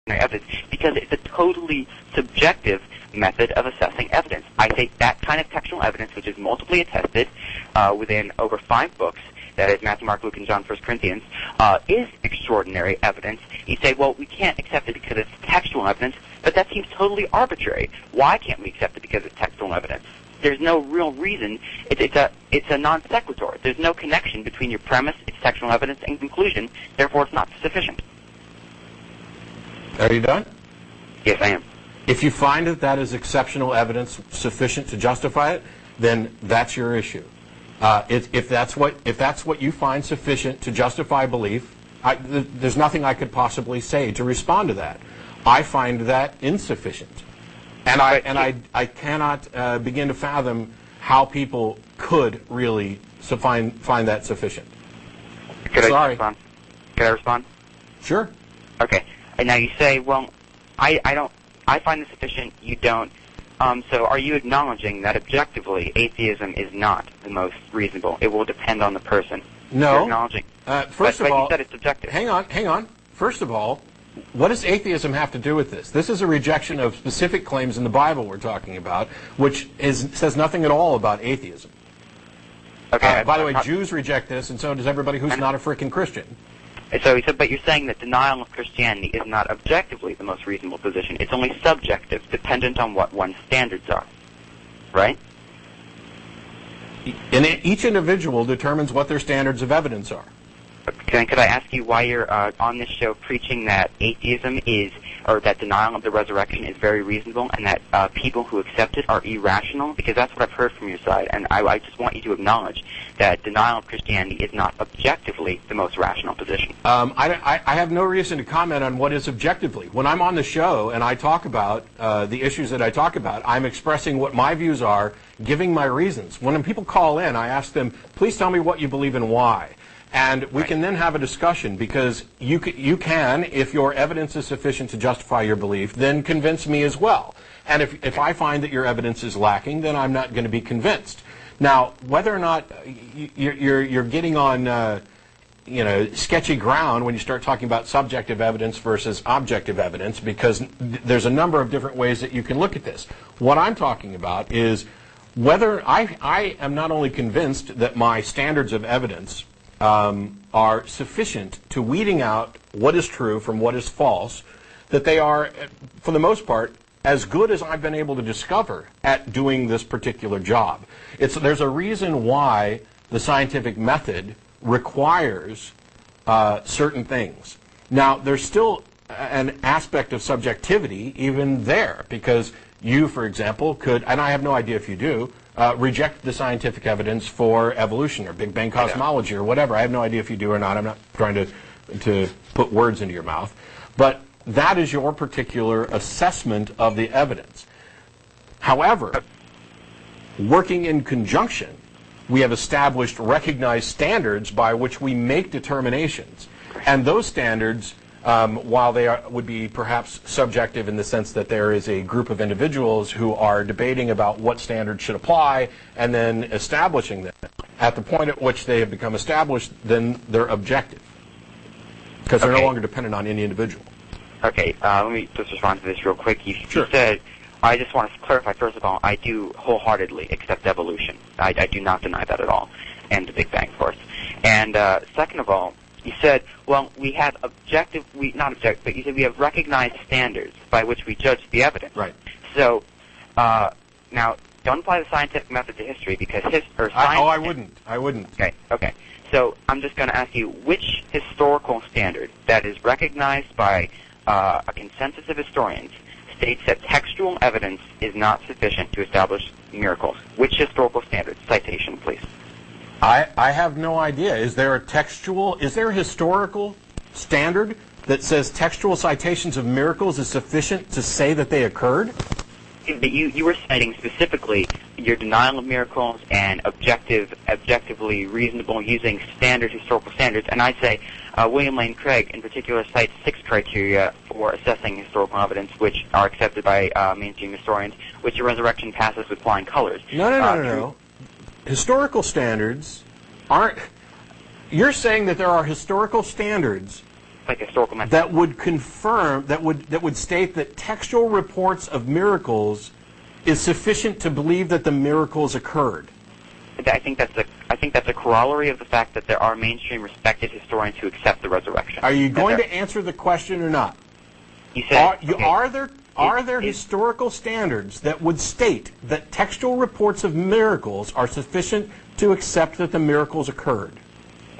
evidence because it's a totally subjective method of assessing evidence. I think that kind of textual evidence, which is multiply attested within over 5 books, that is Matthew, Mark, Luke, and John, 1 Corinthians, is extraordinary evidence. You say, well, we can't accept it because it's textual evidence, but that seems totally arbitrary. Why can't we accept it because it's textual evidence? There's no real reason. It's a non sequitur. There's no connection between your premise, its textual evidence, and conclusion. Therefore, it's not sufficient. Are you done? Yes, I am. If you find that that is exceptional evidence sufficient to justify it, then that's your issue. If that's what you find sufficient to justify belief, there's nothing I could possibly say to respond to that. I find that insufficient, and I cannot begin to fathom how people could really find that sufficient. Sorry. Could I respond? Sure. Okay. And now you say, well, I find this sufficient, you don't. So are you acknowledging that objectively atheism is not the most reasonable? It will depend on the person. No. You're acknowledging. First of all, you said it's subjective. Hang on. First of all, what does atheism have to do with this? This is a rejection of specific claims in the Bible we're talking about, which says nothing at all about atheism. Okay. By the way, Jews reject this, and so does everybody who's not a frickin' Christian. So he said, but you're saying that denial of Christianity is not objectively the most reasonable position. It's only subjective, dependent on what one's standards are. Right? And each individual determines what their standards of evidence are. Could I ask you why you're on this show preaching that atheism is, or that denial of the resurrection is very reasonable, and that people who accept it are irrational? Because that's what I've heard from your side, and I just want you to acknowledge that denial of Christianity is not objectively the most rational position. I have no reason to comment on what is objectively. When I'm on the show and I talk about the issues that I talk about, I'm expressing what my views are, giving my reasons. When people call in, I ask them, please tell me what you believe and why. And we can then have a discussion, because you can, if your evidence is sufficient to justify your belief, then convince me as well. And if I find that your evidence is lacking, then I'm not going to be convinced. Now, whether or not you're getting on sketchy ground when you start talking about subjective evidence versus objective evidence, because there's a number of different ways that you can look at this. What I'm talking about is whether I am not only convinced that my standards of evidence are sufficient to weeding out what is true from what is false, that they are, for the most part, as good as I've been able to discover at doing this particular job. There's a reason why the scientific method requires certain things. Now, there's still an aspect of subjectivity even there, because you, for example, could, and I have no idea if you do, reject the scientific evidence for evolution or Big Bang cosmology or whatever. I have no idea if you do or not. I'm not trying to put words into your mouth. But that is your particular assessment of the evidence. However, working in conjunction, we have established recognized standards by which we make determinations. And those standards, while they would be perhaps subjective in the sense that there is a group of individuals who are debating about what standards should apply and then establishing them, at the point at which they have become established, then they're objective, because they're no longer dependent on any individual. Okay, let me just respond to this real quick. You Sure. said, I just want to clarify, first of all, I do wholeheartedly accept evolution. I do not deny that at all, and the Big Bang, of course. And second of all, you said, well, we have not objective, but you said we have recognized standards by which we judge the evidence. Right. So, now, don't apply the scientific method to history, because I wouldn't. Okay. So, I'm just going to ask you, which historical standard that is recognized by a consensus of historians states that textual evidence is not sufficient to establish miracles? Which historical standard? Citation, please. I have no idea. Is there a historical standard that says textual citations of miracles is sufficient to say that they occurred? But you were citing specifically your denial of miracles and objectively reasonable using standard historical standards, and I'd say William Lane Craig in particular cites 6 criteria for assessing historical evidence, which are accepted by mainstream historians, which the resurrection passes with flying colors. No. Historical standards aren't... You're saying that there are historical standards like historical method. That would confirm, that would state that textual reports of miracles is sufficient to believe that the miracles occurred. I think that's a corollary of the fact that there are mainstream respected historians who accept the resurrection. Are you going to answer the question or not? You said, are there historical standards that would state that textual reports of miracles are sufficient to accept that the miracles occurred?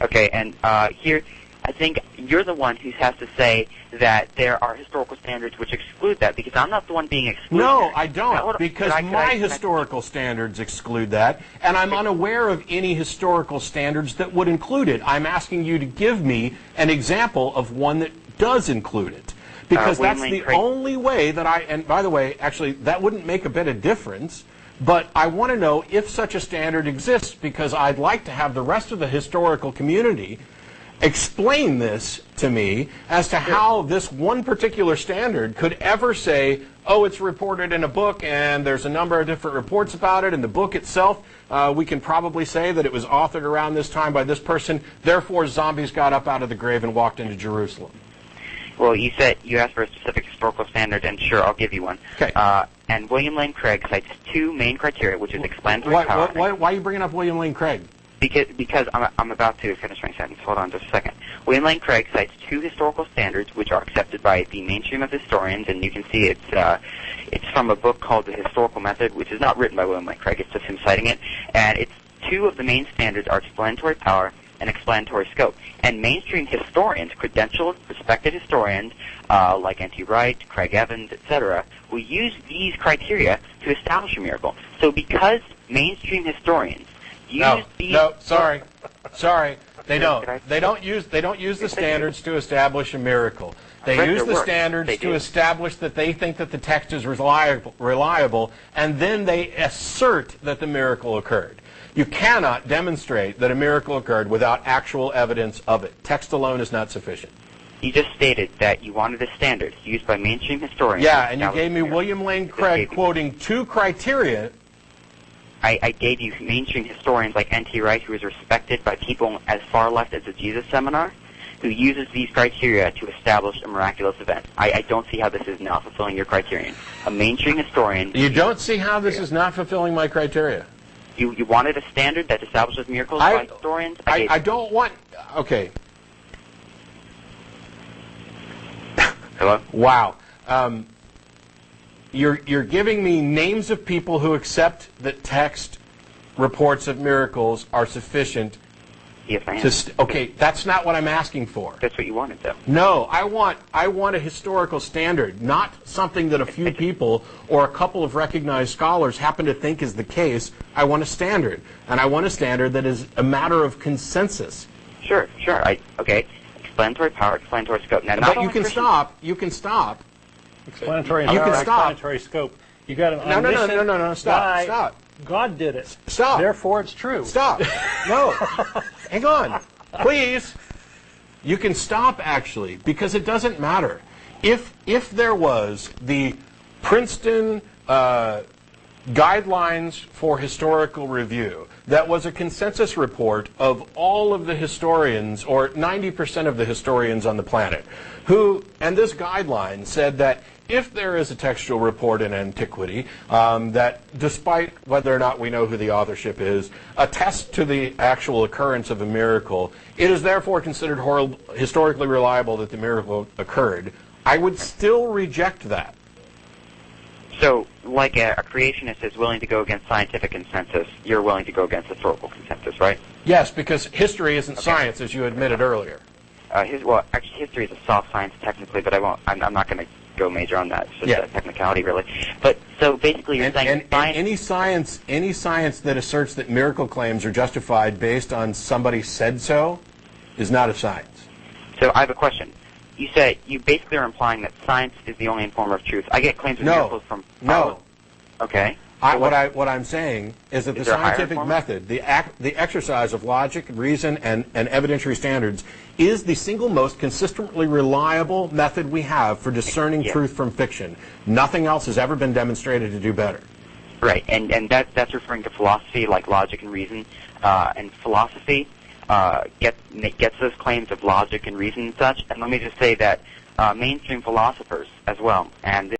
Okay, and here, I think you're the one who has to say that there are historical standards which exclude that, because I'm not the one being excluded. No, I don't, because my historical standards exclude that, and I'm unaware of any historical standards that would include it. I'm asking you to give me an example of one that does include it, because that's the only way that and by the way, actually, that wouldn't make a bit of difference, but I want to know if such a standard exists, because I'd like to have the rest of the historical community explain this to me as to how this one particular standard could ever say, oh, it's reported in a book and there's a number of different reports about it, and the book itself, we can probably say that it was authored around this time by this person, therefore zombies got up out of the grave and walked into Jerusalem. Well, you asked for a specific historical standard, and sure, I'll give you one. Okay. And William Lane Craig cites two main criteria, which is explanatory power. Why are you bringing up William Lane Craig? Because I'm about to finish my sentence. Hold on just a second. William Lane Craig cites two historical standards which are accepted by the mainstream of historians, and you can see it's from a book called The Historical Method, which is not written by William Lane Craig. It's just him citing it. And it's two of the main standards are explanatory power and explanatory scope. And mainstream historians, credentialed, respected historians, like N.T. Wright, Craig Evans, etc., will use these criteria to establish a miracle. So because mainstream historians sorry. They don't. They don't use the standards to establish a miracle. They use the standards to establish that they think that the text is reliable, and then they assert that the miracle occurred. You cannot demonstrate that a miracle occurred without actual evidence of it. Text alone is not sufficient. You just stated that you wanted a standard used by mainstream historians. Yeah, and you gave me William Lane Craig quoting two criteria. I gave you mainstream historians like N.T. Wright, who is respected by people as far left as the Jesus Seminar, who uses these criteria to establish a miraculous event. I don't see how this is not fulfilling your criterion. A mainstream historian... You don't see how this is not fulfilling my criteria? You wanted a standard that establishes miracles by historians? I don't want... Okay. Hello? Wow. You're giving me names of people who accept that text reports of miracles are sufficient. Yes, I am. Okay, that's not what I'm asking for. That's what you wanted, though. No, I want a historical standard, not something that a few people or a couple of recognized scholars happen to think is the case. I want a standard, and I want a standard that is a matter of consensus. Sure. Okay. Explanatory power, explanatory scope. Now, but you can stop. You can stop. Explanatory power, explanatory scope. You got an omniscient No, stop. God did it. Stop. Therefore, it's true. Stop. No. Hang on. Please. You can stop, actually, because it doesn't matter. If there was the Princeton Guidelines for Historical Review that was a consensus report of all of the historians, or 90% of the historians on the planet, and this guideline said that if there is a textual report in antiquity that, despite whether or not we know who the authorship is, attests to the actual occurrence of a miracle, it is therefore considered historically reliable that the miracle occurred, I would still reject that. So, like a creationist is willing to go against scientific consensus, you're willing to go against historical consensus, right? Yes, because history isn't science, as you admitted earlier. Actually, history is a soft science technically, but I'm not going to go major on that. It's just a technicality, really. But so basically, you're saying any science that asserts that miracle claims are justified based on somebody said so is not a science. So I have a question. You said you basically are implying that science is the only informer of truth. I get claims of miracles from... No. Okay. What I'm saying is that the scientific method, the exercise of logic, reason, and evidentiary standards is the single most consistently reliable method we have for discerning truth from fiction. Nothing else has ever been demonstrated to do better. Right, and that's referring to philosophy, like logic and reason. And philosophy, gets those claims of logic and reason and such. And let me just say that mainstream philosophers as well, and